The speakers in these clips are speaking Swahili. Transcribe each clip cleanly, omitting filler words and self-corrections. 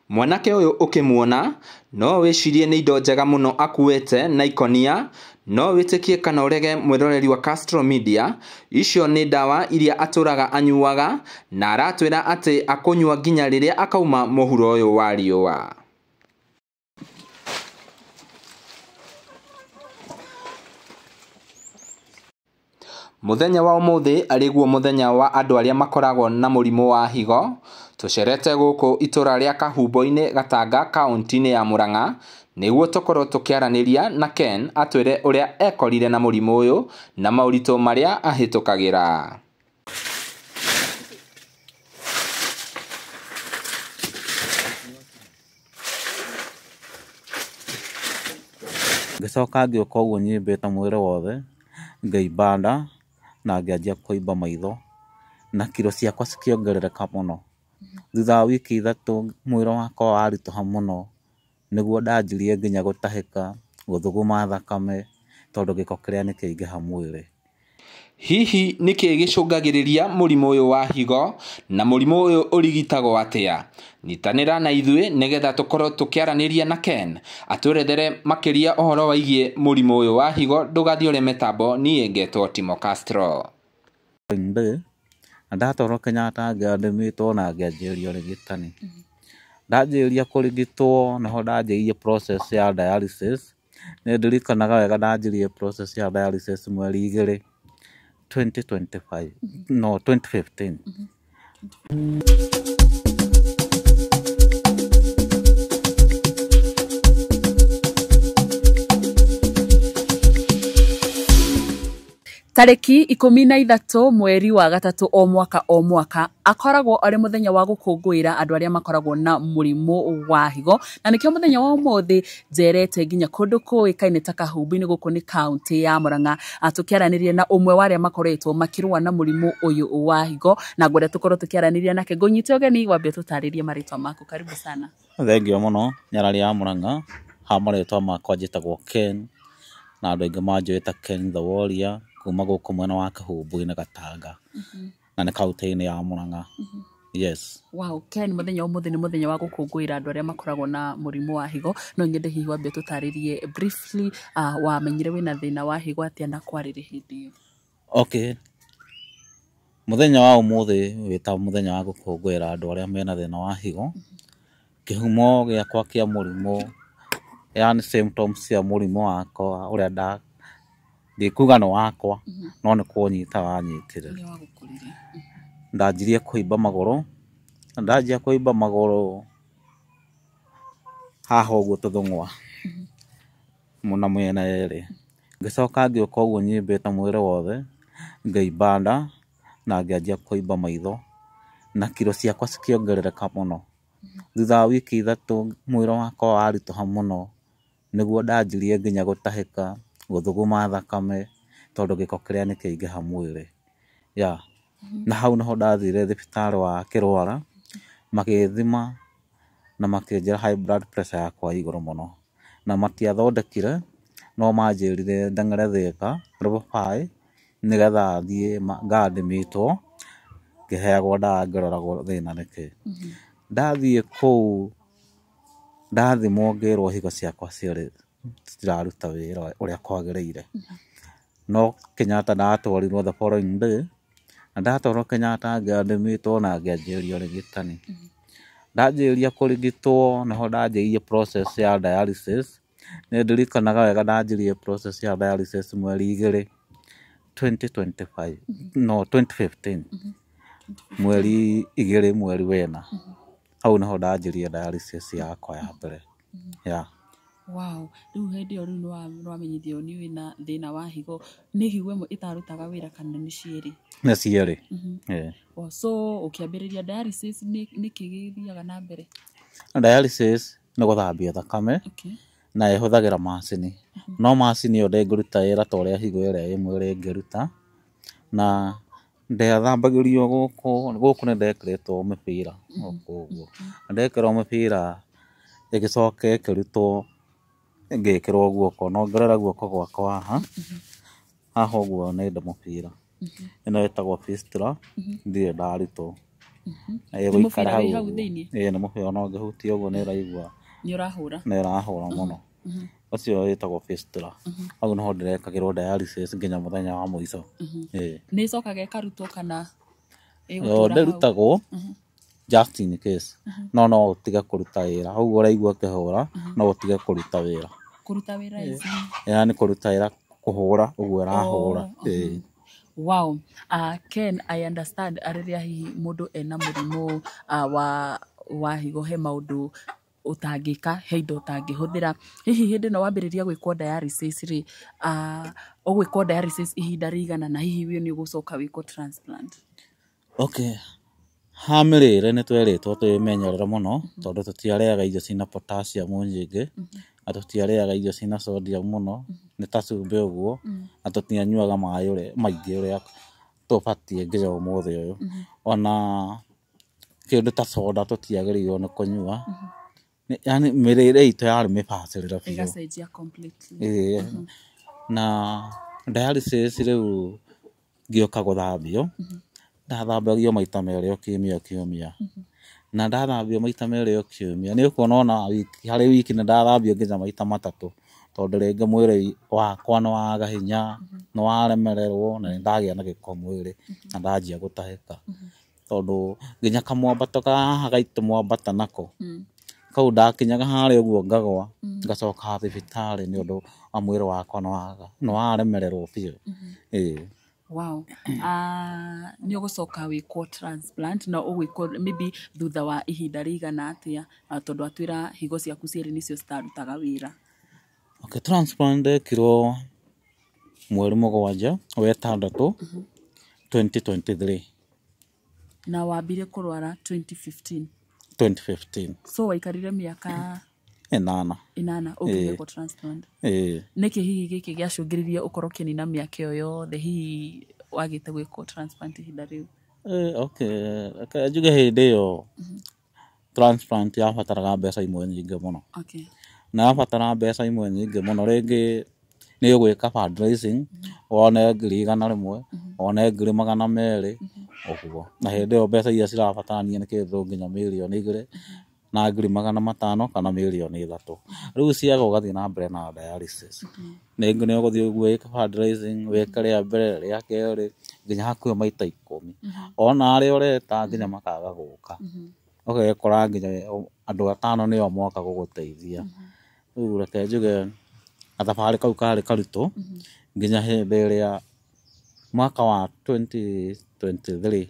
Mwanake ũyũ ũkĩmuona no wĩcirie nĩ indo njega mũno akuĩte na ikonia, no wĩtĩkie kana ũrege mwĩroreri wa Castro Media, icio nĩ ndawa iria atũraga anyuaga na aratwĩra atĩ akũnyua nginya rĩrĩa akauma mũhuro ũyũ wa riũa. Muthenya wa ũmũthĩ arĩguo muthenya wa andũ arĩa makoragwo na mũrimũ wa higo. Tucerete gũkũ itũra rĩa Kahumbo-inĩ Gatanga kaunti-inĩ ya Murang'a nĩguo tukorwo tukiaranĩria na Ken atwĩre ũrĩa ekorire na mũrimũ ũyũ na maũritũ marĩa ahĩtũkagĩra. Ngĩcoka ngĩũka ũguo nyimbĩte mwĩrĩ wothe, ngĩimba nda na ngĩanjia kũimba maitho na kiro ciakwa cikĩongerereka mũno. Thutha wa wiki ithatũ mwĩrĩ wakwa waritũha mũno, nĩguo ndanjirie nginya gũtahĩka, gũthuguma thakame tondũ gĩko kĩrĩa nĩ kĩaingĩha mwĩrĩ. Hihi nĩkĩ gĩcũngagĩrĩria mũrimũ ũyũ wa higo na mũrimũ ũyũ ũrigitagwo atĩa? Nyitanĩra na ithuĩ nĩgetha tũkorwo tũkĩaranĩria na Ken atwerethere makĩria ũhoro wĩgiĩ mũrimũ ũyũ wa higo. Ndũgathiĩ ũrĩa mĩtambo, niĩ ngetwo Timo Castro. Ndatwarwo Kenyatta ngĩadmĩtwo na ngĩanjĩrĩrio ũrigitani. Ndanjĩrĩria kũrigitwo nĩho ndanjĩrĩirie process ya dialysis. Nĩndirikanaga wega ndanjĩrĩirie process ya dialysis mweri 2 2015. Tarĩki 13 mweri wa gatatũ o mwaka akoragwo arĩ muthenya wa gũkũngũĩra andũ arĩa makoragwo na mũrimũ wa higo, na nĩkĩo muthenya wa ũmũthĩ njerete nginya kũndũ kũĩkaine ta Kahumbu-inĩ gũkũ nĩ kaunti ya Murang'a, tũkĩaranĩria na ũmwe wa arĩa makoretwo makĩrũa na mũrimũ ũyũ wa higo, na ngwenda tũkorwo tũkĩaranĩria nake. Ngũnyite ũgeni, wambie tũtarĩrie marĩtwa maku. Karibu sana. Thengio mũno, nyarari ya Murang'a. Ha marĩtwa makwa njĩtagwo Ken, na andũ aingĩ manjũĩ Ken the Warrior, kuma gũkũ mwena wa Kahumbu-inĩ Gatanga, na nĩ kaunti-inĩ ya Murang'a. Yes. Wow, Ken, muthenya wa ũmũthĩ nĩ muthenya wa gũkũngũĩra andũ arĩa makoragwo na mũrimũ wa higo. No nyende hihi wambie tũtarĩrie briefly wamenyire wĩna thĩna wa higo atĩa na kwarĩrĩ hĩndĩ ĩyo? Okay. Muthenya wa ũmũthĩ wĩta muthenya wa gũkũngũĩra andũ arĩa mena thĩna wa higo. Kĩhumo gĩakwa kĩa mũrimũ, yani symptoms cia mũrimũ wakwa ũrĩa ndikuga nĩ wakwa, no nĩ kũnyita wanyitire. Ndanjirie kũimba magũrũ, ndanjia kũimba magũrũ haha ũguo tũthũng'wa na mĩena yerĩ. Ngĩcoka ngĩũka ũguo nyimbĩte mwĩrĩ wothe, ngĩimba nda na ngĩanjia kũimba maitho na kiro ciakwa cikĩongerereka mũno. Thutha wa wiki ithatũ mwĩrĩ wakwa waritũha mũno, nĩguo ndanjirie nginya gũtahĩka, gũthuguma thakame tondũ gĩko kĩrĩa nĩ kĩaingĩha mwĩrĩ. Na hau nĩho ndathire thibitarĩ wa Kĩrwara, magĩthima na makĩnjĩra high blood pressure yakwa igũrũ mũno, na matiathondekire, no manjĩrire ndeng'ere Thika River, nĩgetha thiĩ ngadmĩtwo, ngĩheagwo ndawa ngĩroragwo thĩna nĩkĩ. Ndathiĩ kũu ndathimwo ngĩrwo higo ciakwa ciarĩ citiraruta wĩra ũrĩa kwagĩrĩire. No Kenyatta ndatwarirwo the following day, na ndatwarwo Kenyatta ngĩadmĩtwo na ngĩanjĩrĩrio ũrigitani. Ndanjĩrĩria kũrigitwo nĩho ndanjĩrĩirie process ya dialysis. Nĩndirikanaga wega ndanjĩrĩirie process ya dialysis mweri 2015. Mweri 2 mweri wena. Hau nĩho ndanjĩrĩirie dialysis yakwa ya mbere. Wow, rĩu hĩndĩ ĩyo rĩu nĩwamenyithio nĩ wĩna thĩna wa higo. Nĩ higo ĩmwe ĩtarutaga wĩra kana nĩ cierĩ? Nĩ cierĩ. So ũkĩambĩrĩria dialysis nĩkĩ gĩthiaga na mbere? Dialysis nĩ gũthambia thakame na ĩhũthagĩra macini. No macini ĩyo ndĩngĩruta wĩra ta ũrĩa higo ĩrĩa ĩ mwĩrĩ ĩngĩruta. Na ndethambagĩrio gũkũ nĩ ndekĩrĩtwo mĩbira gũkũ ũguo. Ndekĩrwo mĩbira ĩgĩcoka ĩkĩrutwo ngĩkĩrwo guoko, no ngerera guoko gwakwa haha ũguo nĩ nda mũbira. Ĩno ĩtagwo fistula, ndirĩ ndarutwo. Nĩ mũbira wĩ hau thĩinĩ. Nĩ mũbira ona ũngĩhutia ũguo nĩ ũraigua Nĩ ũrahũra. nĩ ũrahũra mũno. Ũcio wĩtagwo fistula. Hau nĩho ndĩrekagĩrwo dialysis nginya mũthenya wa mũico. Nĩ ĩcokaga ĩkarutwo kana ndĩrutagwo just in case. No ũtige kũruta wĩra. Hau ũraigua ũkĩhũra no ũtige kũruta wĩra. Kũruta wĩra ici. Nĩ kũruta wĩra kũhũra ũguo ũrahũra. Wow. Ken, I understand rĩrĩa hihi mũndũ ena mũrimũ wa higo he maũndũ ũtangĩka, he indo ũtangĩhũthĩra. Hihi hĩndĩ ĩno wambĩrĩria gwĩkwo dialysis rĩ, ũgwĩkwo dialysis ihinda rĩigana na hihi we nĩ ũgũcoka wĩkwo transplant? Okay. Ha mĩrĩre nĩ twerĩtwo twĩmenyerere mũno tondũ tũtiarĩaga irio ciĩna potassium nyingĩ na tũtiarĩaga irio ciĩna sodium mũno nĩ ta cumbĩ ũguo na tũtianyuaga maĩ maingĩ ũrĩa tũbatiĩ nginya ũmũthĩ ũyũ. Ona kĩndũ ta soda tũtiagĩrĩirwo nĩ kũnyua. Yani mĩrĩre itũ yarĩ mĩbacĩrĩre biũ. Ĩgacenjia completely. Na dialysis rĩu ngĩũka gũthambio, ndathambagio maita merĩ o kiumia. Na ndathambio maita merĩ o kiumia nĩ ũkuona ona harĩ wiki nĩ ndathambio nginya maita matatũ tondũ rĩngĩ mwĩrĩ wakwa nĩ waga hinya, nĩ waremererwo na nĩ ndagĩa na gĩko mwĩrĩ na ndanjia gũtahĩka. Tondũ nginya kamwambato haha gaitũ mwambata nako, kau ndakinyaga harĩa ũguo ngagwa ngacoka thibitarĩ nĩ ũndũ wa mwĩrĩ wakwa nĩ waremererwo biũ. Wow. Nĩ ũgũcoka wĩkwo transplant na ũgwĩkwo maybe thutha wa ihinda rĩigana atĩa tondũ atwĩra higo ciaku cierĩ nĩcio citarutaga wĩra? Okay, transplant ndekirwo mweri mũgwanja wa ĩtandatũ 2023. Na wambire kũrwara 2015? 2015. So waikarire mĩaka 8 ũngĩgĩkwo transplant? Nĩkĩ hihi gĩkĩ gĩacũngĩrĩirie ũkorwo ũkĩnina mĩaka ĩyo yothe hihi wagĩte gwĩkwo transplant ihinda rĩu? Okay, njuge hĩndĩ ĩyo transplant yabataraga mbeca imwe nyingĩ mũno. Na yabatara mbeca imwe nyingĩ mũno, rĩngĩ nĩ ũgwĩka fundraising wone 100,000 wone 200,000 ũguo. Na hĩndĩ ĩyo mbeca iria cirabatarania nĩ kĩndũ nginya 2,200,000 na 500,000 kana 3,300,000. Rĩu ciaga ũgathiĩ na mbere na dialysis. Ningĩ nĩ ũgũthiĩ ũguo wĩke fundraising, wĩke rĩa mbere rĩa kerĩ nginya hakuhĩ maita 10. Ona arĩa ũreta nginya makaga gũka. Ũgekora nginya andũ 5 nĩo moka gũgũteithia. Rĩu reke njuge gathabarĩ kau karĩ karitũ nginya hĩndĩ ĩrĩa mwaka wa 2023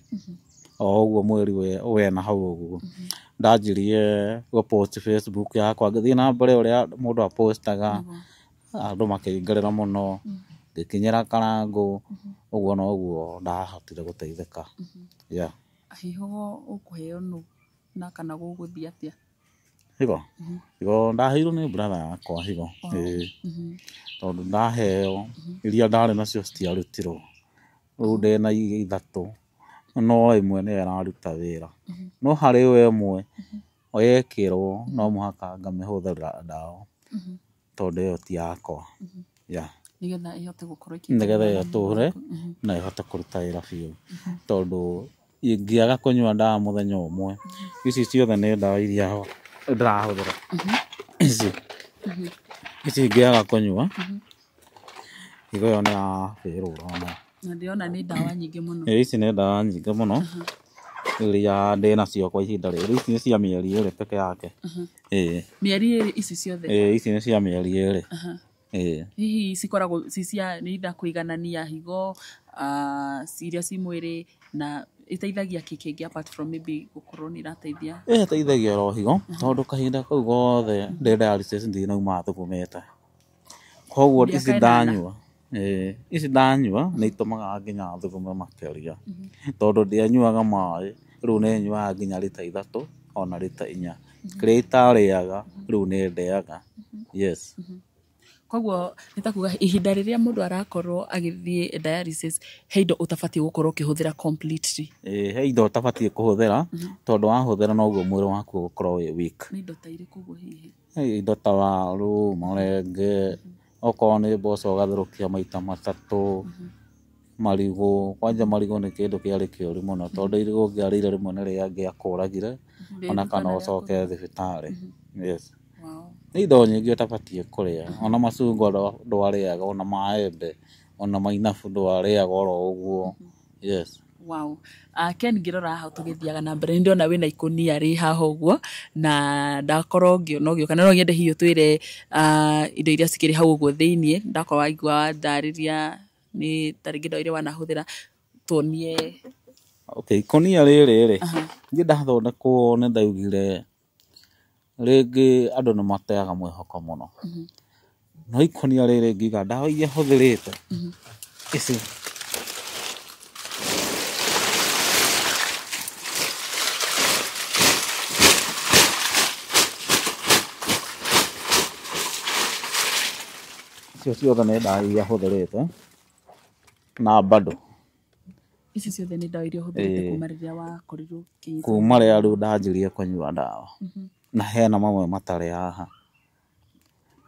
o ũguo mweri wena hau ũguo ndanjirie gũpost Facebook yakwa, ngĩthiĩ na mbere ũrĩa mũndũ apostaga, andũ makĩingĩrĩra mũno, ngĩkinyĩra Karangũ, ũguo na ũguo ndahotire gũteithĩka. Higo ũkũheo nũ na kana gũgũthiĩ atĩa? Higo ndaheirwo nĩ brother yakwa higo. Tondũ ndaheo iria ndarĩ nacio citiarutirwo. Rĩu ndĩna 3 no ĩmwe nĩyo ĩraruta wĩra. No harĩ ĩyo ĩmwe yekĩrwo no mũhaka ngamĩhũthĩra ndawa tondũ ĩyo ti yakwa. Nĩgetha ĩhote gũkorwo nĩgetha ĩtũre na ĩhote kũruta wĩra biũ. Tondũ ingĩaga kũnyua ndawa mũthenya ũmwe, ici ciothe nĩ ndawa iria ndĩrahũthĩra. Ici ingĩaga kũnyua higo ĩyo nĩ yabĩrũra. Na ndĩrona nĩ ndawa nyingĩ mũno. Ici nĩ ndawa nyingĩ mũno iria ndĩ nacio kwa ihinda rĩrĩ. Ici nĩ cia mĩeri 2 peke yake. Mĩeri 2 ici ciothe? Ici nĩ cia mĩeri 2. Hihi cikoragwo cia nĩ itha kũiganania higo iria ci mwĩrĩ na ĩteithagia kĩngĩ apart from maybe gũkorwo nĩ irateithia? Ĩteithagia ro higo tondũ kahinda kau gothe ndĩ dialysis ndinauma thugumĩte. Koguo ici ndanyua nĩ itũmaga nginya thugume makĩria. Tondũ ndianyuaga maĩ, rĩu nĩ nyuaga nginya rita 3 ona rita 4. Kĩrĩa itarĩaga rĩu nĩ ndĩaga. Koguo nĩ ta kuga ihinda rĩrĩa mũndũ arakorwo agĩthiĩ dialysis he indo ũtabatiĩ gũkorwo ũkĩhũthĩra completely? He indo ũtabatiĩ kũhũthĩra tondũ wahũthĩra noguo mwĩrĩ waku ũgũkorwo wĩ weak. Nĩ indo ta irĩkũ ũguo hihi? Indo ta waru, marenge, okorwo nĩ mboco ũgatherũkia maita 3, marigũ kwanja marigũ nĩ kĩndũ kĩarĩ kĩũru mũno tondũ irigũ ũngĩarĩire rĩmwe nĩ rĩangĩakũragire ona kana ũcoke thibitarĩ. Yes. Wow. Nĩ indo nyingĩ ũtabatiĩ kũrĩa, ona macungwa ndwarĩaga, ona maembe, ona mainabu ndwarĩaga oro ũguo. Yes. Wow. Ken ngĩrora haha tũgĩthiaga na mbere nĩndona wĩna ikũnia rĩ haha ũguo na ndakorwo ngĩona ũgĩũka na no nyende hihi ũtwĩre indo iria cikĩrĩ hau ũguo thĩiniĩ ndakorwo waigua wandarĩria nĩ ta rĩngĩ indo iria wanahũthĩra tuonie. Okay, ikũnia rĩrĩ rĩ niĩ ndathondekwo nĩ ndaugire rĩngĩ andũ nĩ mateaga mwĩhoko mũno. No ikũnia rĩrĩ ngiuga ndawa iria hũthĩrĩte ici icio ciothe nĩ ndawa iria hũthĩrĩte na bado ici ciothe nĩ ndawa iria hũthĩrĩte kuma rĩrĩa wakorirwo kuma rĩrĩa rĩu ndanjirie kũnyua ndawa na hena mamwe matarĩ haha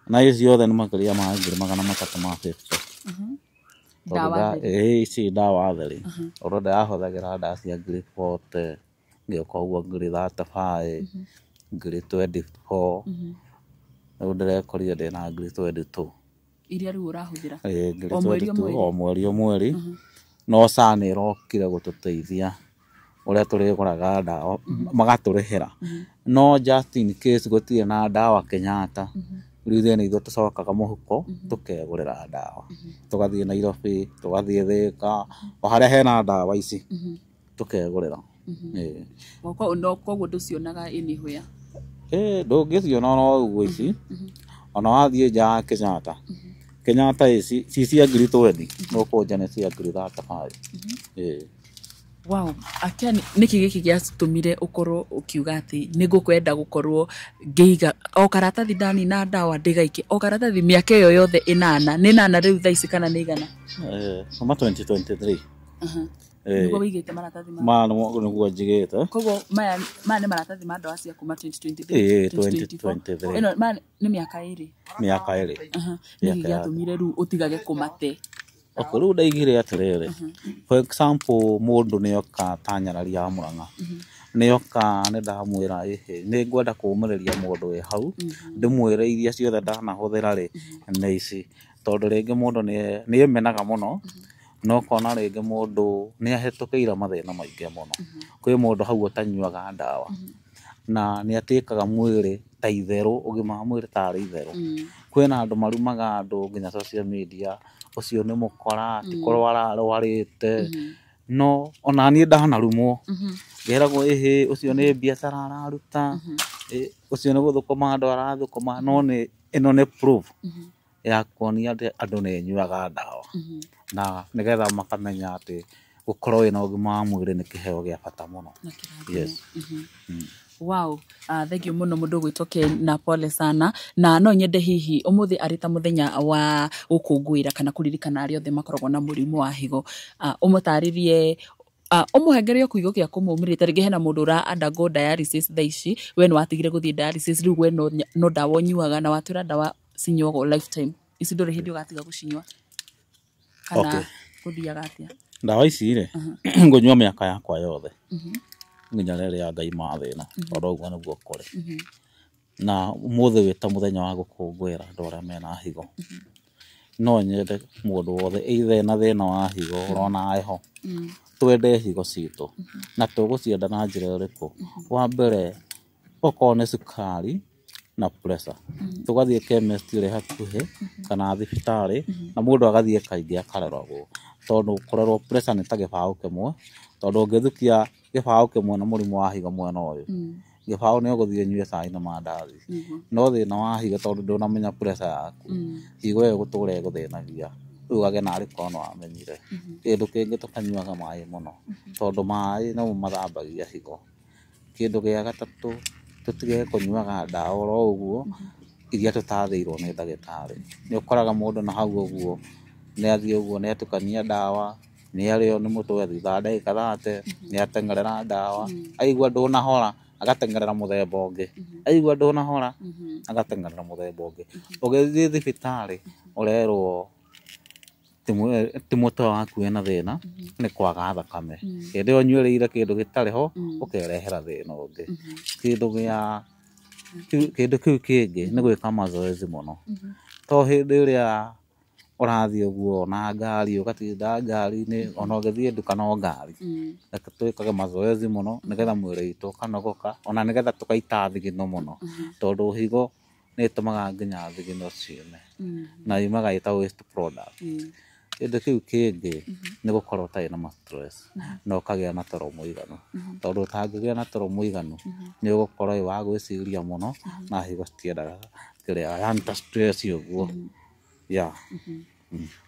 na ici ciothe nĩ makĩria ma 350. Ndawa ici ndawa theri ũrĩa ndĩrahũthagĩra ndawa cia ngiri 40 ngĩoka ũguo ngiri 35 ngiri 24 rĩu ndĩrekorire ndĩna ngiri 22 iria rĩu ũrahũthĩra o mweri o mweri. No SHA nĩ ĩrokire gũtũteithia ũrĩa tũrĩgũraga ndawa magatũrĩhĩra, no just in case gũtirĩ na ndawa Kenyatta rĩu thĩna ithuĩ tũcokaga mũhuko tũkegũrĩra ndawa tũgathiĩ Nairobi tũgathiĩ Thĩka o harĩa hena ndawa ici tũkegũrĩra. Koguo ndũcionaga anywhere? Ndũngĩciona no ũguo ici ona wathiĩ nja ya Kenyatta ici ci cia ngiri 20 no kũnja nĩ cia ngiri 35. Wow. Ken nĩkĩ gĩkĩ gĩatũmire ũkorwo ũkiuga atĩ nĩ ngũkwenda gũkorwo ngĩiga o karatathi ndanina ndawa ndĩgaike o karatathi mĩaka ĩyo yothe 8 nĩ 8 rĩu thaa ici kana nĩ igana? Kuma 2023 nĩguo wĩigĩte maratathi nĩguo njigĩte. Koguo maya nĩ maratathi ma ndawa cia kuma 2023 2023 ĩno nĩ mĩaka ĩrĩ nĩkĩ gĩatũmire rĩu ũtigage kũmate? Rĩu ndaigire atĩrĩrĩ, for example mũndũ nĩoka ta Nyarari ya Mũrang'a nĩoka nĩ ndamwĩra nĩ ngwenda kũmĩrĩria mũndũ wĩ hau ndĩmwĩre iria ciothe ndanahũthĩra rĩ nĩ ici, tondũ rĩngĩ mũndũ nĩ emenaga mũno no kona rĩngĩ mũndũ nĩ ahĩtũkĩire mathĩna maingĩ mũno. Kwĩ mũndũ hau ũtanyuaga ndawa na nĩ atĩkaga mwĩrĩ ta itherũ, ũgima wa mwĩrĩ tarĩ itherũ. Kwĩna andũ marumaga andũ nginya social media ũcio nĩ mũkora ti kũrwara arwarĩte, no ona niĩ ndanarumwo ngeragwo ũcio nĩ biacara araruta, ũcio nĩ gũthũkũma andũ arathũkũma, no ĩno nĩ proof ya kuonia atĩ andũ nĩ nyuaga ndawa na nĩgetha makamenya atĩ gũkorwo wĩna ũgima wa mwĩrĩ nĩ kĩheo gĩa bata mũno. Yes. Wow, thank you mũno mũndũ gwĩtwo Ken na pole sana, na no nyende hihi ũmũthĩ arĩ ta mũthenya wa gũkũngũĩra kana kũririkana arĩa othe makoragwo na mũrimũ wa higo, ũmũtarĩrie ũmũhengerie kiugo gĩa kũmũmĩrĩria. Ta rĩngĩ hena mũndũ ũra undergo dialysis thaa ici, we nĩ watigire gũthiĩ dialysis, rĩu we no ndawa ũnyuaga na watwĩra ndawa cinyuagwo lifetime, ici ndũrĩ hĩndĩ ũgatiga gũcinyua kana gũthiaga atĩa? Ndawa ici rĩ ngũnyua mĩaka yakwa yothe nginya rĩrĩa Ngai mathĩna, tondũ ũguo nĩguo kũrĩ. Na ũmũthĩ wĩ ta mũthenya wa gũkũngũĩra andũ arĩa mena higo, no nyende mũndũ wothe either ena thĩna wa higo ũrona heho twende higo citũ na tũgũcienda na njĩra ĩrĩkũ. Wa mbere okorwo nĩ cukari na pressure tũgathiĩ chemist ĩrĩ hakuhĩ kana thibitarĩ na mũndũ agathiĩ kaingĩ akaroragwo, tondũ kũrorwo pressure nĩ ta gĩbaũ kĩmwe, tondũ ũngĩthukia gĩbaũ kĩmwe na mũrimũ wa higo mwena ũyũ gĩbaũ nĩ ũgũthiĩ ũnyue cai na mandathi, no thĩna wa higo tondũ ndũnamenya pressure yaku higo ĩyo gũtũra ĩgũthĩnagia, rĩu ũgage narĩ korwo nĩ wamenyire. Kĩndũ kĩngĩ tũkanyuaga maĩ mũno, tondũ maĩ no mathambagia higo. Kĩndũ gĩa gatatũ tũtige kũnyuaga ndawa oro ũguo iria tũtathĩirwo nĩ ndagĩtarĩ. Nĩ ũkoraga mũndũ na hau ũguo nĩ athiĩ ũguo nĩ atukania ndawa, nĩ arĩo nĩ mũtwe thutha ndagĩka 30 nĩ atengerera ndawa, aigua ndũnahora agatengerera mũthemba ũngĩ, aigua ndũnahora agatengerera mũthemba ũngĩ. Ũgĩthiĩ thibitarĩ ũrerwo ti mũtwe waku wĩna thĩna nĩ kwaga thakame hĩndĩ ĩyo ũnyuĩrĩire kĩndũ gĩtarĩ ho ũkerehera thĩna ũngĩ kĩndũ kĩu kĩngĩ nĩ gwĩka mazoezi mũno to hĩndĩ ĩrĩa ũrathiĩ ũguo na ngari ũgatinda ngari-inĩ ona ũgĩthiĩ nduka no ngari reke twĩkage mazoezi mũno nĩgetha mwĩrĩ witũ ũkanogoka ona nĩgetha tũgaita thigino mũno tondũ higo nĩ ĩtũmaga nginya thigino ciume na yumaga ĩta waste product. Kĩndũ kĩu kĩngĩ nĩ gũkorwo ũtarĩ na ma stress na ũkagĩa na toro mũiganu tondũ ũtangĩgĩa na toro mũiganu nĩ ũgũkorwo wĩ wa gwĩciria mũno na higo citiendaga kĩrĩa yani ta stress ũguo.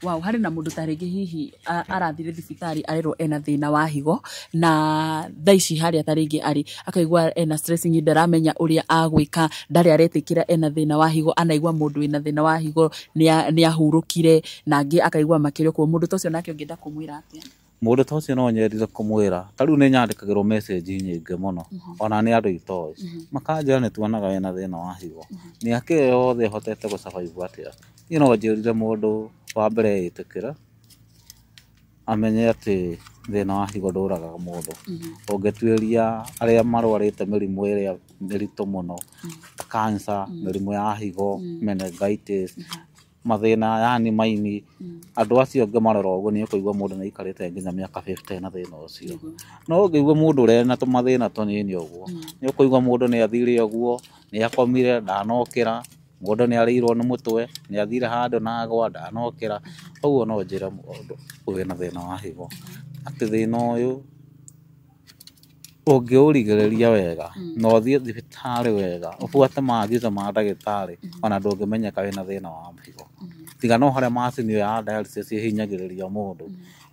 Wow, harĩ na mũndũ ta rĩngĩ hihi arathire thibitarĩ arerwo ena thĩna wa higo na thaa ici harĩa ta rĩngĩ arĩ akaigua ena stress nyingĩ ndaramenya ũrĩa agwĩka ndarĩ aretĩkĩra ena thĩna wa higo anaigua mũndũ wĩna thĩna wa higo nĩ ahurũkire na angĩ akaigua makĩrĩa kwa mũndũ ta ũcio nake ũngĩenda kũmwĩra atĩa? Mũndũ ta ũcio no nyendire kũmwĩra ta rĩu nĩ nyandĩkagĩrwo message nyingĩ mũno ona nĩ andũ itoĩ makanjĩra nĩ tuonaga wĩna thĩna wa higo mĩaka ĩyo yothe hotete gũsurvive atĩa. Niĩ no njĩrire mũndũ wa mbere etĩkĩre amenye atĩ thĩna wa higo ndũragaga mũndũ. Ũngĩtuĩria arĩa marwarĩte mĩrimũ ĩrĩa mĩritũ mũno ta cancer, mĩrimũ ya higo, meningitis, mathĩna yani maini, andũ acio ũngĩmarora ũguo nĩ ũkũigua mũndũ nĩ aikarĩte nginya mĩaka 50 na thĩna ũcio. No ũngĩigua mũndũ ũrĩa na tũmathĩna tũnini ũguo nĩ ũkũigua mũndũ nĩ athire ũguo nĩ akomire ndanokĩra, mũndũ nĩ arĩirwo nĩ mũtwe nĩ athire handũ na agwa ndanokĩra. Ũguo no njĩre mũndũ wĩna thĩna wa higo atĩ thĩna ũyũ ũngĩũrigĩrĩria wega na ũthiĩ thibitarĩ wega ũbuate maagizo ma ndagĩtarĩ ona ndũngĩmenyeka wĩna thĩna wa higo tiga no harĩa macini ĩyo ya dialysis ĩhinyagĩrĩria mũndũ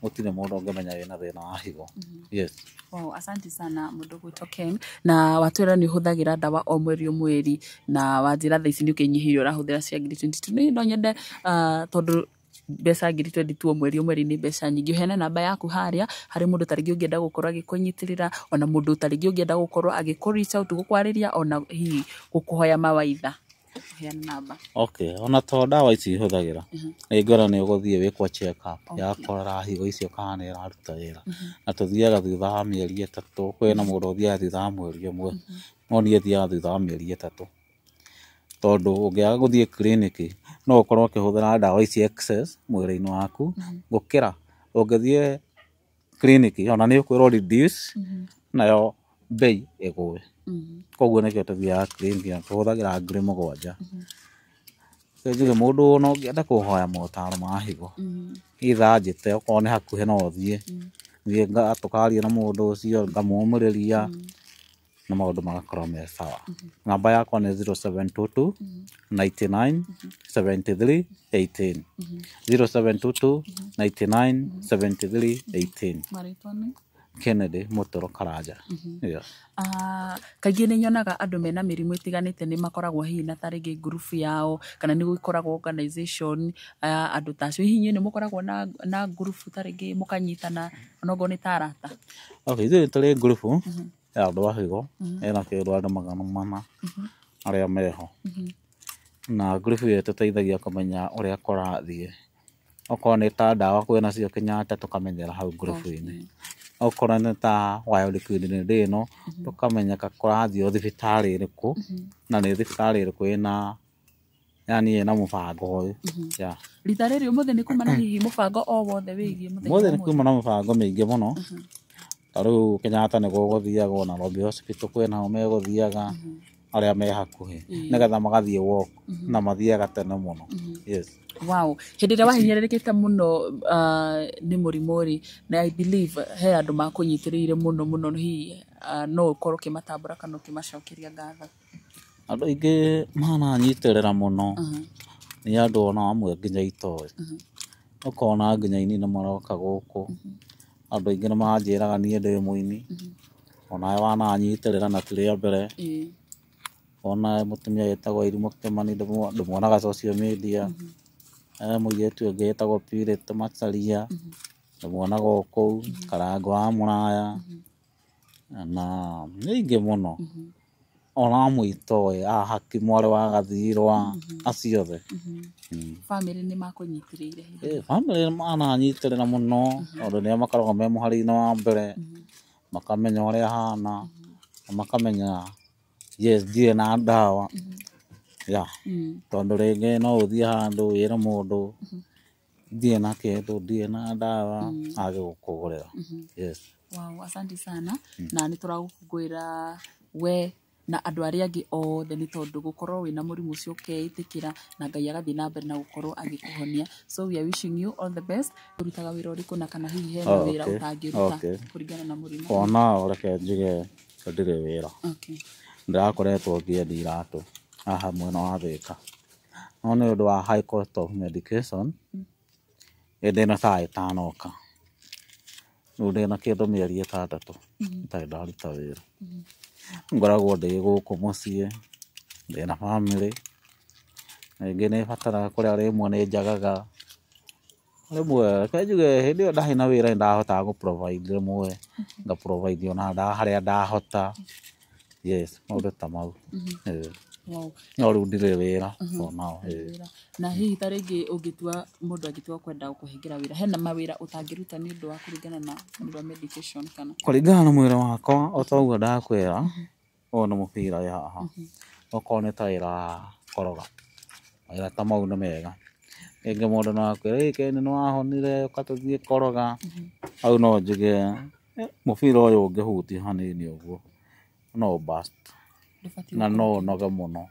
gũtirĩ mũndũ ũngĩmenya wĩna thĩna wa higo. Wow, asante sana mũndũ gwĩtwo Ken na watwĩra nĩ ũhũthagĩra ndawa o mweri na wanjĩra thaa ici nĩ ũkĩnyihĩire ũrahũthĩra cia ngiri 22. No nyende tondũ mbeca ngiri 22 mweri nĩ mbeca nyingĩ ũheane namba yaku harĩa harĩ mũndũ ta rĩngĩ ũngĩenda gũkorwo agĩkũnyitĩrĩra ona mũndũ ta rĩngĩ ũngĩenda gũkorwo agĩkũ reach out gũkwarĩria ona hihi gũkũhoya mawaitha. Heana namba. Ona to ndawa ici hũthagĩra nĩ ngora nĩ ũgũthiĩ wĩkwo check up ya kũrora higo icio kana nĩ ĩraruta wĩra na tũthiaga thutha wa mĩeri 3. Kwĩna mũndũ ũthiaga thutha wa mweri ũmwe no niĩ thiaga thutha wa mĩeri 3 tondũ ũngĩaga gũthiĩ kiriniki no ũkorwo ũkĩhũthĩra ndawa ici excess mwĩrĩ-inĩ waku gũkĩra ũngĩthiĩ kiriniki ona nĩ ũkwĩrwo reduce nayo bei ĩgũe. Koguo nĩkĩo tũthiaga kiriniki na tũhũthagĩra ngiri 7. Njuge mũndũ ona ũngĩenda kũhoya motaro ma higo either njĩte okorwo nĩ hakuhĩ no ũthiĩ tũkaria na mũndũ ũcio ngamũmĩrĩria na maũndũ magakorwo me sawa. Namba yakwa nĩ 0722 99 73 18 0722 99 73 18. Kennedy Mutoro Karanja. Kaingĩ nĩ nyonaga andũ mena mĩrimũ ĩtiganĩte nĩ makoragwo hihi na ta rĩngĩ group yao kana nĩ gũkoragwo organization andũ ta acio hihi nĩ mũkoragwo na group ta rĩngĩ mũkanyitana onogo nĩ ta arata. Ithuĩ tũrĩ group ya andũ a higo ena kĩndũ andũ 400 arĩa meho na group ĩyo ĩtũteithagia kũmenya ũrĩa kũrathiĩ. Okorwo nĩ ta ndawa kwĩnacio Kenyatta tũkamenyera hau group-inĩ. Okorwo nĩ ta wild kidney ĩno tũkamenyeka kũrathiĩ thibitarĩ ĩrĩkũ na nĩ thibitarĩ ĩrĩkũ ĩna yani ĩna mũbango ũyũ. Rita rĩrĩ ũmũthĩ nĩ kuma na hihi mũbango o wothe wĩgiĩ mũthenya ũmũthĩ nĩ kuma na mũbango mĩingĩ mũno. Ta rĩu Kenyatta nĩ gũgũthiagwo na Nairobi Hospital kwĩnao megũthiaga arĩa me hakuhĩ nĩgetha magathiĩ walk na mathiaga tene mũno. Wow, hĩndĩ ĩrĩa wahinyĩrĩrĩkĩte mũno nĩ mũrimũ rĩ na I believe he andũ makũnyitĩrĩire mũno hihi no ũkorwo ũkĩmatambũra kana ũkĩmacokeria ngatho. Andũ aingĩ mananyitĩrĩra mũno nĩ andũ ona amwe nginya itoĩ ũkona nginya aini nĩ maroka gũkũ. Andũ aingĩ nĩ manjĩraga niĩ ndĩ mũini onawe wananyitĩrĩra na tũrĩ a mbere. Ona mũtumia wĩtagwo Irimũ Kĩmani ndĩmuonaga social media. Mũirĩtu ũngĩ wĩtagwo Purity Macharia ndĩmuonaga o kũu. Karangũ wa Mũraya na nĩ aingĩ mũno ona mwitoe ahaki mware wa gathirwa aciothe family nĩ makũnyitĩrĩire family mananyitirĩra mũno tondũ nĩo makoragwo me mũhari-inĩ wa mbere makamenya ũrĩa hana makamenya yes ndirĩ na ndawa tondũ rĩngĩ no ũthiĩ handũ wĩre mũndũ ndirĩ na kĩndũ ndirĩ na ndawa age gũkũgũrĩra yes. Wow, asante sana na nĩ tũragũkũngũĩra we na andũ arĩa angĩ othe nĩ tondũ gũkorwo wĩna mũrimũ ũcio ũkeĩtĩkĩra na Ngai agathiĩ na mbere na gũkorwo agĩkũhonia, so we are wishing you all the best. Ũrutaga wĩra ũrĩkũ na kana hihi hena wĩra ũtangĩruta kũringana na mũrimũ? Ona reke njuge ndirĩ wĩra, ndĩrakoretwo ngĩendia iratũ haha mwena wa Thĩka, no nĩ ũndũ wa high cost of medication hĩndĩ ĩno ta ĩtanoka rĩu ndĩna kĩndũ mĩeri 6 itarĩ ndaruta wĩra, ngoragwo ndĩ gũkũ mũciĩ ndĩna family, rĩngĩ nĩ bataraga kũrĩa rĩmwe nĩ njagaga, rĩmwe reke njuge hĩndĩ ĩyo ndarĩ na wĩra nĩ ndahotaga gũ provide rĩmwe nga provide ona ndawa harĩa ndahota yes, maũndũ ta mau. No rĩu ndirĩ wĩra onao. Na hihi ta rĩngĩ ũngĩtua mũndũ angĩtua kwenda gũkũhingĩra wĩra, hena mawĩra ũtangĩruta nĩ ũndũ wa kũringana na mũndũ wa medication kana? Kũringana na mwĩrĩ wakwa o ta ũguo ndakwĩra ũyũ nĩ mũbira wĩ haha, okorwo nĩ ta wĩra wa koroga mawĩra ta mau nĩ mega, rĩngĩ mũndũ no akwĩre ĩ Ken nĩ wahonire ũka tũthiĩ koroga, hau no njuge mũbira ũyũ ũngĩhutia hanini ũguo no burst na no ũnoge mũno,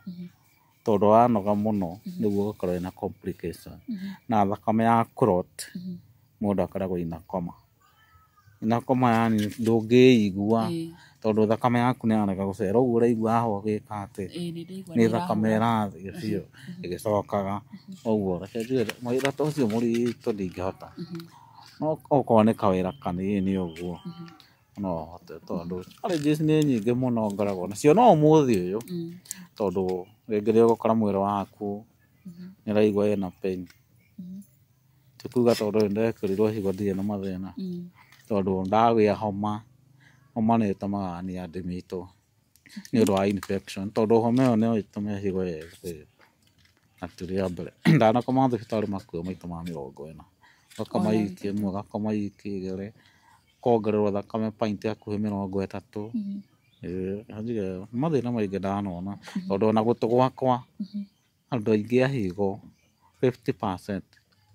tondũ wanoga mũno nĩguo ũgakorwo wĩna complication na thakame ya clot mũndũ akoragwo ina koma yani ndũngĩigua tondũ thakame yaku nĩ yarega gũcera, ũguo ũraigua haha ũgĩka atĩ nĩ thakame ĩrathiĩ biũ ĩgĩcokaga, ũguo reke njuge wĩra ta ũcio mũritũ ndingĩhota, no okorwo nĩ kawĩra kanini ũguo no hote, tondũ challenges nĩ nyingĩ mũno ngoragwo nacio no ũmũthĩ ũyũ tondũ rĩngĩ nĩ ũgũkora mwĩrĩ waku nĩ ũraigua wĩna pain, ti kuga tondũ nĩ ndekĩrirwo higo ndirĩ na mathĩna, tondũ ndagĩa homa nĩ ĩtũmaga ni admitwo nĩ ũndũ wa infection, tondũ homa ĩyo no ĩtũme higo yagĩe na ti rĩa mbere ndanakoma thibitarĩ makuo maita ma 40, gakoma wiki ĩmwe gakoma wiki igĩrĩ kongererwo thakame pint hakuhĩ 30, njuge mathĩna maingĩ ndanona, tondũ ona gũtũ gwakwa andũ aingĩ a higo 50%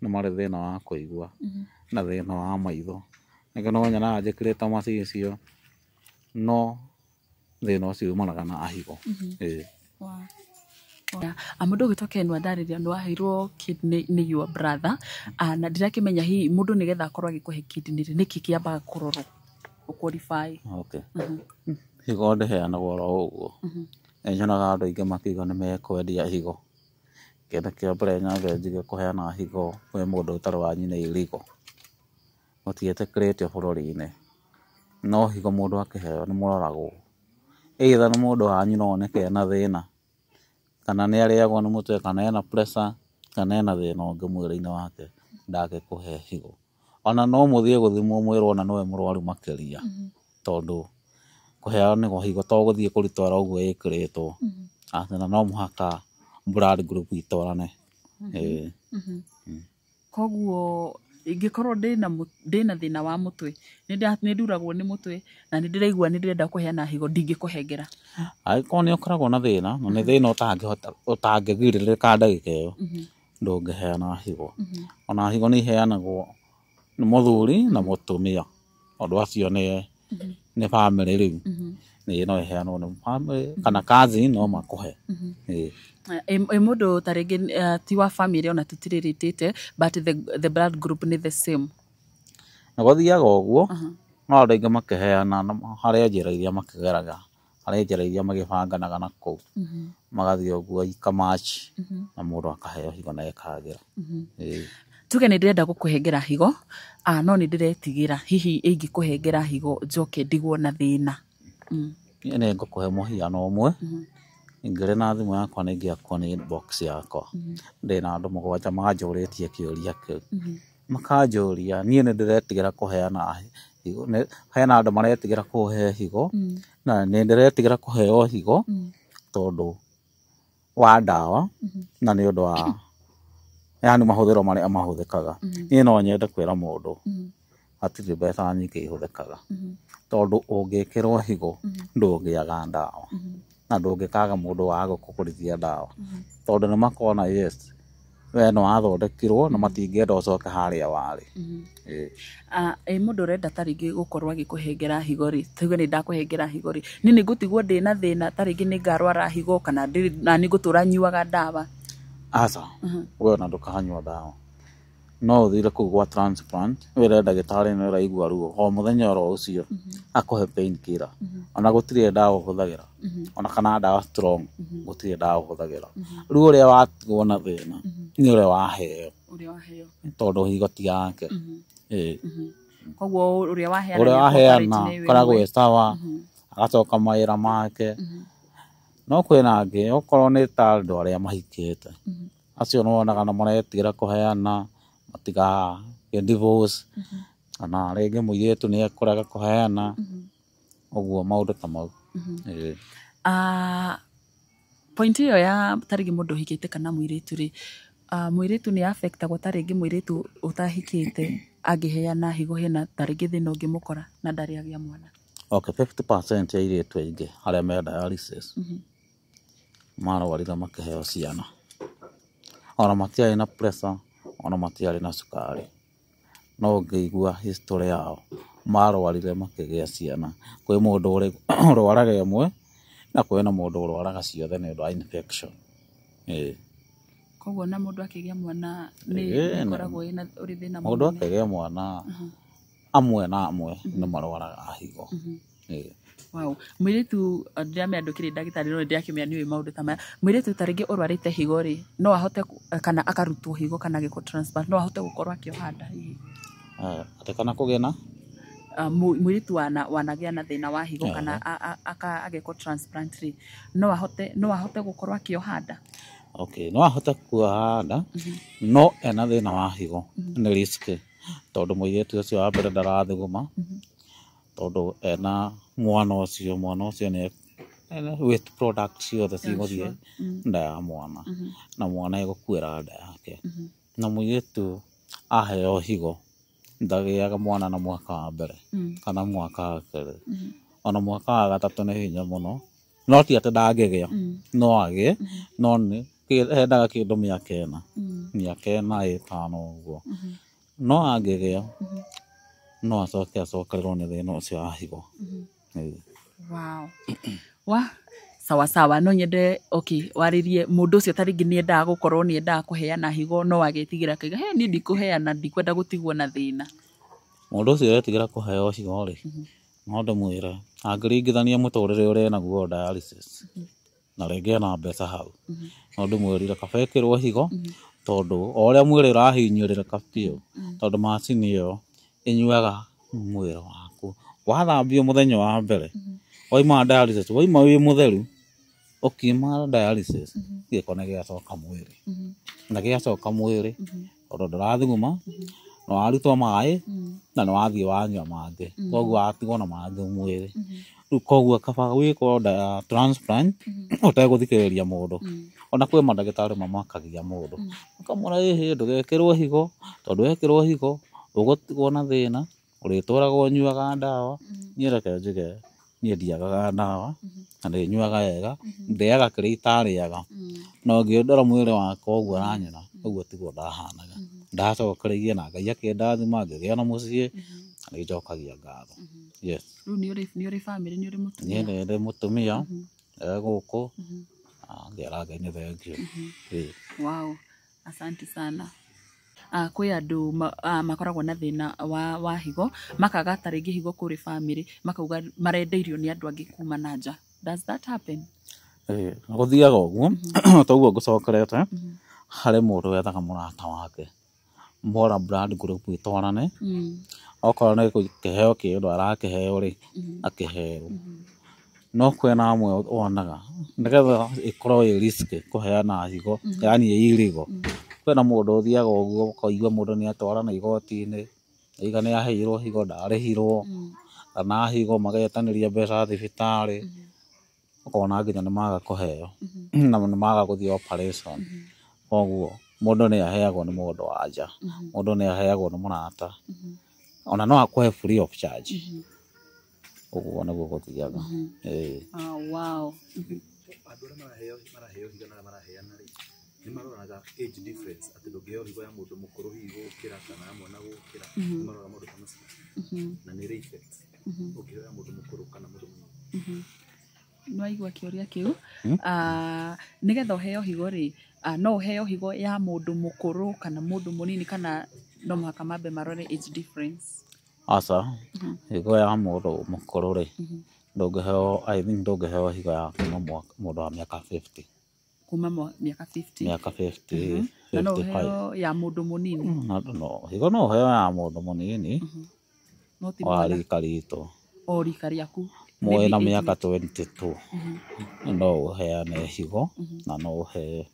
nĩ marĩ thĩna wa kũigua na thĩna wa maitho, rĩngĩ no nyonaga njĩkĩrĩte macicio no thĩna ũcio umanaga na higo. Mũndũ ũgĩtwo Ken Wandarĩria nĩ waheirwo kidney nĩ your brother, na ndirakĩmenya hihi mũndũ nĩgetha akorwo agĩkũhe kidney nĩkĩ kĩambaga kũrorwo qualify? Higo ndĩheanagwo oro ũguo, nĩ nyonaga andũ aingĩ makiuga nĩ mekwendia higo, kĩndũ kĩa mbere nyambe njuge kũheana higo kwĩ mũndũ ũtarĩ wanyu nĩ illegal, gũtiĩtĩkĩrĩtio bũrũri-inĩ, no higo mũndũ akĩheo nĩ mũroragwo either nĩ mũndũ wanyu no oneke ena thĩna kana nĩ arĩagwo nĩ mũtwe kana ena pressure kana ena thĩna ũngĩ mwĩrĩ-inĩ wake ndagĩkũhe higo, ona no mũthiĩ gũthimwo mwĩrwo ona nĩwe mũrwaru makĩria, tondũ kũheanwo higo to gũthiĩ kũrutwo ũguo ĩkĩrĩtwo atĩ na no mũhaka blood group itwarane. Koguo ingĩkorwo ndĩna thĩna wa mũtwe, nĩ nduragwo nĩ mũtwe na nĩ ndĩraigua nĩ ndĩrenda kũheana higo, ndingĩkũhengera? Angĩkorwo nĩ ũkoragwo na thĩna na nĩ thĩna ũtangĩgirĩrĩka ndagĩka ĩyo ndũngĩheana higo, ona higo nĩ iheanagwo nĩ mũthuri na mũtumia, ũndũ acio nĩ family rĩu no iheanwo nĩ family kana cousin no makũhe. Mũndũ ta rĩngĩ ti wa family ona tũtirĩrĩtĩte but the blood group nĩ the same, na gũthiaga ũguo no andũ aingĩ makĩheana harĩ njĩra iria makĩgeraga, harĩ njĩra iria magĩbanganaga na kũu magathiĩ ũguo ikamatch na mũndũ akaheo higo na ĩkagĩra. Tuge nĩ ndĩrenda gũkũhengera higo no nĩ ndĩretigĩra hihi ingĩkũhengera higo njoke ndigwo na thĩna. Niĩ nĩ ngũkũhe mũhiano ũmwe, ingĩrĩ na thimũ yakwa nĩ ingĩakuonia inbox yakwa, ndĩna andũ 7 manjũrĩtie kĩũria kĩu, makanjũria niĩ nĩ ndĩretigĩra kũheana higo, hena andũ maretigĩra kũhe higo na nĩ ndĩretigĩra kũheo higo tondu wa ndawa na nĩ ũndũ wa yani mahũthĩro marĩa mahũthĩkaga. Niĩ no nyende kwĩra mũndũ hatirĩ mbeca nyingĩ ihũthĩkaga tondu ũngĩkĩrwo higo ndũngĩaga ndawa na ndũngĩkaga mũndũ wa gũkũgũrithia ndawa tondu nĩ makona yes we nĩ wathondekirwo na matingĩenda ũcoke harĩa warĩ. Mũndũ ũrenda ta rĩngĩ gũkorwo agĩkũhengera higo rĩ, tuge nĩ ndakũhengera higo rĩ, niĩ nĩ ngũtigwo ndĩna thĩna ta rĩngĩ nĩ ngarwara higo kana na nĩ ngũtũra nyuaga ndawa? Aca we ona ndũkanyua ndawa, no ũthire kũu gwa transplant wĩre ndagĩtarĩ nĩ ũraigua ruo o mũthenya oro ũcio akũhe pain killer, ona gũtirĩ ndawa ũhũthagĩra ona kana ndawa strong gũtirĩ ndawa ũhũthagĩra. Rĩu ũrĩa watigwo na thĩna nĩ ũrĩa waheo tondũ higo ti yake. Koguo ũrĩa waheana koragwo e sawa agacoka mawĩra make. No kwĩna angĩ okorwo nĩ ta andũ arĩa mahikĩte acio nĩwonaga nĩ maretigĩra kũheana matigagĩe divorce kana rĩngĩ mũirĩtu nĩ ekũrega kũheana ũguo maũndũ ta mau. Point ĩyo ya ta rĩngĩ mũndũ ũhikĩte kana mũirĩtu rĩ, mũirĩtu nĩ affectagwo ta rĩngĩ mũirĩtu ũtahikĩte angĩheana higo hena ta rĩngĩ thĩna ũngĩmũkora na ndarĩ agĩa mwana? Okay, 50% ya airĩtu aingĩ arĩa me dialysis marwarire makĩheo ciana ona matiarĩ na pressure ona matiarĩ na cukari, no ũngĩigua history yao marwarire makĩgĩa ciana. Kwĩ mũndũ ũrwaraga ĩmwe na kwĩna mũndũ ũrwaraga ciothe nĩ ũndũ wa infection. Koguo na mũndũ akĩgĩa mwana nĩ ĩkoragwo ũrĩ thĩna mũnene. Mũndũ akĩgĩa mwana amwe na amwe nĩ marwaraga higo. Wow, mũirĩtu ndĩramenya ndũkĩrĩ ndagĩtarĩ no ndĩrakĩmenya nĩ ũĩ maũndũ ta maya. Mũirĩtu ta rĩngĩ ũrwarĩte higo rĩ, no ahote kana akarutwo higo kana gĩko transplant no ahote gũkorwo akĩoha nda hihi? Atĩ kana kũgĩa na mũirĩtu wanagĩa na thĩna wa higo kana agĩko transplant rĩ, no ahote gũkorwo akĩoha nda? Okay, no ahote kuoha nda no ena thĩna wa higo nĩ risk tondu mũirĩtu ũcio wa mbere ndarathuguma tondu ena mwana ũcio nĩ waste product ciothe cigũthiĩ nda ya mwana na mwana egũkuĩra nda yake. Na mũirĩtu aheo higo ndagĩaga mwana na mwaka wa mbere kana mwaka wa kerĩ, ona mwaka wa gatatũ nĩ hinya mũno, no ti atĩ ndangĩgĩa, no agĩe, no nĩ hendaga kĩndũ mĩaka ĩna ĩtano ũguo, no angĩgĩa no acokererwo nĩ thĩna ũcio wa higo. Wow. Sawa no nyende warĩrie mũndũ ũcio ta rĩngĩ nĩendaga gũkorwo nĩendaga kũheana higo no agĩtigĩra kaiga niĩ ndikũheana ndikwenda gũtigwo na thĩna. Mũndũ ũcio ũretigĩra kũheo higo rĩ, no ndĩmwĩre angĩringithania mũtũrĩre ũrĩa enaguo dialysis na rĩngĩ ena mbeca hau, no ndĩmwĩrire kaba ekĩrwo higo tondu o ũrĩa mwĩrĩ ũrahinyĩrĩrĩka biũ tondu macini ĩyo ĩnyuaga mwĩrĩ waku. Wathambio mũthenya wa mbere wauma dialysis, wauma wĩ mũtheru ũkiuma dialysis gĩko nĩ gĩacoka mwĩrĩ na gĩacoka mwĩrĩ tondũ ndũrathuguma na warutwo maĩ na nĩ wathiĩ wanyua mangĩ koguo watigwo na mangĩ mwĩrĩ. Rĩu koguo kaba wĩkwo transplant ũtegũthikĩrĩria mũndũ, ona kwĩ mandagĩtarĩ mamakagia mũndũ ũkamwĩra ĩhĩ ndũgekĩrwo higo tondũ wekĩrwo higo ũgũtigwo na thĩna, ũrĩtũraga ũnyuaga ndawa. Niĩ reke njuge niĩ ndiagaga ndawa na nĩnyuaga wega, ndĩaga kĩrĩa itarĩaga, no ngĩndora mwĩrĩ wakwa ũguo aranyona ũguo tiguo ndahanaga. Ndacokereirie na Ngai akĩndathima ngĩgĩa na mũciĩ na nĩnjokagia ngatho. Yes. Rĩu nĩ ũrĩ family, nĩ ũrĩ mũtumia? Niĩ ndĩ mũtumia gũkũ ngĩra Ngai nĩ thengiũ. Wow, asante sana. Kwĩ andũ makoragwo na thĩna wa higo makaga ta rĩngĩ higo kũrĩ family makauga marendeirio nĩ andũ angĩ kuma na nja. Does that happen? Gũthiaga ũguo toguo ngũcokerete harĩ mũndũ wethaga mũrata wake mora blood group itwarane, okorwo nĩ kĩheo kĩndũ arakĩheo rĩ akĩheo. No kwĩna amwe wonaga nĩgetha ĩkorwo ĩ risk kũheana higo yani ĩ illegal. Kwĩna mũndũ ũthiaga ũguo ũkaigua mũndũ nĩ atwarana igoti-inĩ aiga nĩ aheirwo higo ndarĩhirwo kana higo magetanĩria mbeca thibitarĩ. ukona nginya nĩ maga kũheo na nĩ maga gũthiĩ operation koguo mũndũ nĩ aheagwo nĩ mũndũ wa nja mũndũ nĩ aheagwo nĩ mũrata ona no akũhe free of charge ũguo nĩguo gũthiaga wow andũ arĩa maraheo higo na maraheana rĩ nĩ maroraga age difference atĩ ndũngĩheo higo ya mũndũ mũkũrũ hihi gũkĩra kana ya mwana gũkĩra nĩ maroraga maũndũ ta macio na nĩ effect ũngĩheo ya mũndũ mũkũrũ kana mũndũ mũnini no aigua kĩũria kĩu nĩgetha ũheo higo rĩ no ũheo higo ya mũndũ mũkũrũ kana mũndũ mũnini kana no mũhaka mambe marore age difference aca higo ya mũndũ mũkũrũ rĩ ndũngĩheo I think ndũngĩheo higo ya kuma mũndũ wa mĩaka 50 kuma mĩaka 50 na no ũheo ya mũndũ mũnini no higo no ũheo ya mũndũ mũnini wa rika ritũ o rika rĩaku mũĩ na mĩaka 22 no ũheane higo na no ũheo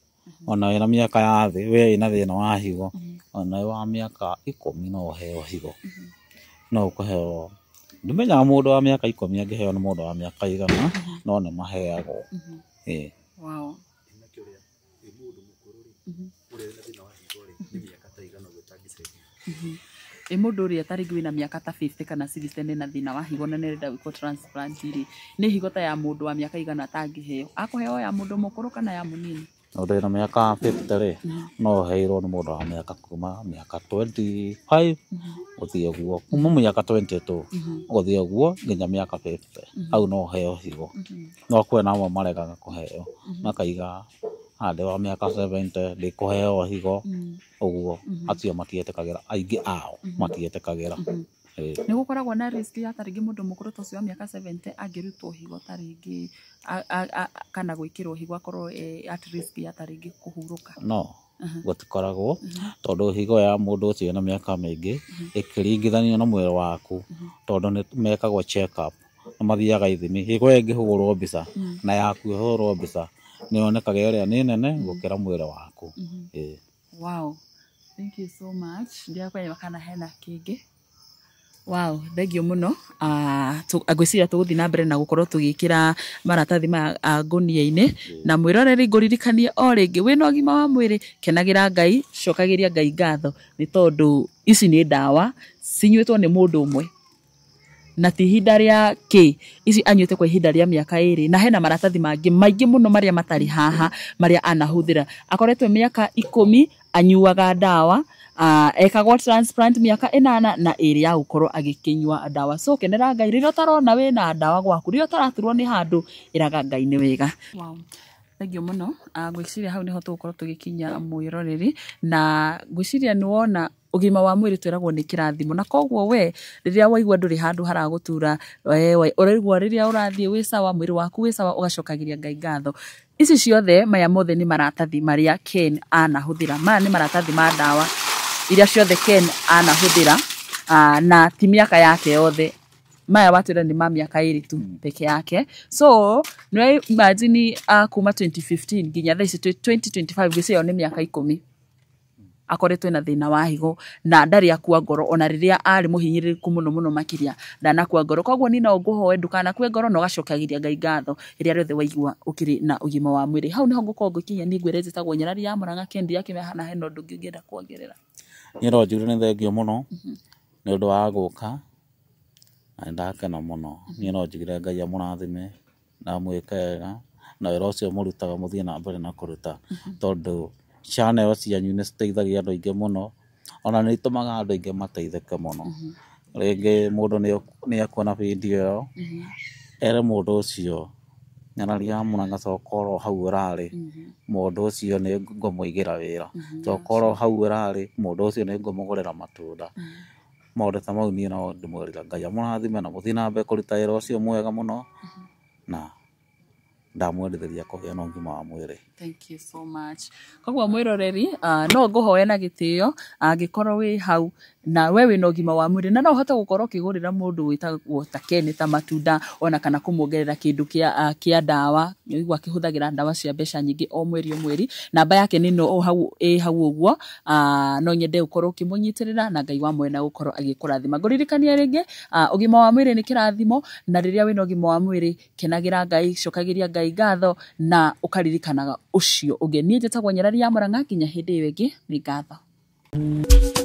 ona wĩna mĩaka ya thĩ we ĩna thĩna wa higo ona wa mĩaka 10 no ũheo higo no ũkũheo ndĩmenyaga mũndũ wa mĩaka 10 angĩheo nĩ mũndũ wa mĩaka igana no nĩ maheagwo wow mũndũ mũkũrũ rĩ ũrĩa wĩna thĩna wa higo rĩ nĩ mĩaka ta igana ũgĩtangĩcenjia mũndũ ũrĩa ta rĩngĩ wĩna mĩaka ta 50 kana 60 na thĩna wa higo na nĩrenda gwĩkwo transplant rĩ nĩ higo ta ya mũndũ wa mĩaka igana atangĩheo akũheo ya mũndũ mũkũrũ kana ya mũnini ũrĩ na mĩaka 50 rĩ no ũheirwo nĩ mũndũ wa mĩaka kuma mĩaka 25 gũthiĩ ũguo kuma mĩaka 22 gũthiĩ ũguo nginya mĩaka 50 hau no ũheo higo no kwĩna amwe maregaga kũheo makaiga handũ wa mĩaka 70 ndĩkũheo higo ũguo acio matietĩkagĩra aingĩ ao matietĩkagĩra nĩ gũkoragwo na risk ya ta rĩngĩ mũndũ mũkũrũ ta ũcio wa mĩaka 70 angĩrutwo higo ta rĩngĩ kana gwĩkĩrwo higo akorwo at risk ya ta rĩngĩ kũhurũka no gũtikoragwo tondũ higo ya mũndũ ũcio na mĩaka mĩingĩ ĩkĩringithanio na mwĩrĩ waku tondũ nĩ mekagwo check up nĩ mathiaga ithimi higo ĩngĩhũrwo mbica na yaku ĩhũrwo mbica nĩ yonekaga ĩrĩa nĩ nene gũkĩra mwĩrĩ waku wow thank you so much ndirakwenye kana hena kĩngĩ wow thengio mũno ngwĩciria tũgũthiĩ na mbere na gũkorwo tũgĩkĩra maratathi maya ngũnia-inĩ na mwĩroreri ngũririkanie o rĩngĩ wĩna ũgima wa mwĩrĩ kenagĩra Ngai cokagĩria Ngai ngatho nĩ tondũ ici nĩ ndawa cinyuĩtwo nĩ mũndũ ũmwe na ti ihinda rĩa ici anyuĩte kwa ihinda rĩa mĩaka 2 na hena maratathi mangĩ maingĩ mũno marĩa matarĩ haha marĩa anahũthĩra akoretwo mĩaka 10 anyuaga ndawa ekagwo transplant mĩaka 8 na 2 ya gũkorwo agĩkĩnyua ndawa so kenera Ngai rĩrĩa ũtarona wĩna ndawa gwaku rĩrĩa ũtaraturwo nĩ handũ ĩraga Ngai nĩ wega wow thengio mũno ngwĩciria hau nĩho tũgũkorwo tũgĩkinya mwĩroreri na ngwĩciria nĩ wona ũgima wa mwĩrĩ twĩragwo nĩ kĩrathimo na koguo we rĩrĩa waigua ndũrĩ handũ haragũtura ũraigua rĩrĩa ũrathiĩ wĩ sawa mwĩrĩ waku wĩ sawa ũgacokagĩria Ngai ngatho ici ciothe maya mothe nĩ maratathi marĩa Ken anahũthĩra maya nĩ maratathi ma ndawa iria ciothe Ken anahũthĩra na ti mĩaka yake yothe maya watwĩra nĩ ma mĩaka 2 tu peke yake so no imagine kuma 2015 nginya thaa ici 2025 gĩcio nĩ mĩaka 10 akoretwo na thĩna wa higo na ndarĩ akua ngoro ona rĩrĩa arĩ mũhinyĩrĩrĩku mũno mũno makĩria ndanakua ngoro koguo nina ngũhoe ndũkanakue ngoro na ũgacokagĩria Ngai ngatho rĩrĩa rĩothe waigua ũkĩrĩ na ũgima wa mwĩrĩ hau nĩho ngũkorwo ngĩkinya nĩ ngwĩre njĩtagwo Nyarari ya Mũrang'a Kendi yake hana hena ũndũ ũngĩ ũngĩenda kuongerera nyĩro njũru nĩ thengio mũno nĩ ũndũ wa gũka na ndakena mũno niĩ no njigire Ngai amũrathime na mwĩke wega na wĩra ũcio mũrutaga mũthiĩ na mbere na kũruta tondũ channel cianyu nĩ citeithagia andũ aingĩ mũno ona nĩ itũmaga andũ aingĩ mateithĩke mũno rĩngĩ mũndũ nĩ akuona video ĩyo ere mũndũ ũcio Nyarari ya Mũrang'a cokoro hau ũrarĩ mũndũ ũcio nĩ ngũmũigĩra wĩra cokoro hau ũrarĩ mũndũ ũcio nĩ ngũmũgũrĩra matunda maũndũ ta mau niĩ no ndĩmwĩrĩga Ngai amũrathime na mũthiĩ na mbere kũruta wĩra ũcio mwega mũno na ndamwendetheria kũheana ũgima wa mwĩrĩ. Thank you so much. Koguo mwĩroreri, no ngũhoe na gĩtĩo angĩkorwo wĩ hau na we wĩna ũgima wa mwĩrĩ na no ũhote gũkorwo ũkĩgũrĩra mũndũ wĩtagwo ta Ken ta matunda ona kana kũmuongerera kĩndũ kĩa ndawa, nĩguo akĩhũthagĩra ndawa cia mbeca nyingĩ o mweri o mweri. Namba yake nĩ no hau ũguo, no nyende ũkorwo ũkĩmũnyitĩrĩra na Ngai wa mwena gũkorwo agĩkũrathima. Ngũririkania rĩngĩ, ũgima wa mwĩrĩ nĩ kĩrathimo, na rĩrĩa wĩna ũgima wa mwĩrĩ kenagĩra Ngai, cokagĩria Ngai ngatho na ũkaririkanaga ũcio ũngĩ. Niĩ njĩtagwo Nyarari ya Mũrang'a, nginya hĩndĩ ĩyo ĩngĩ, nĩ ngatho.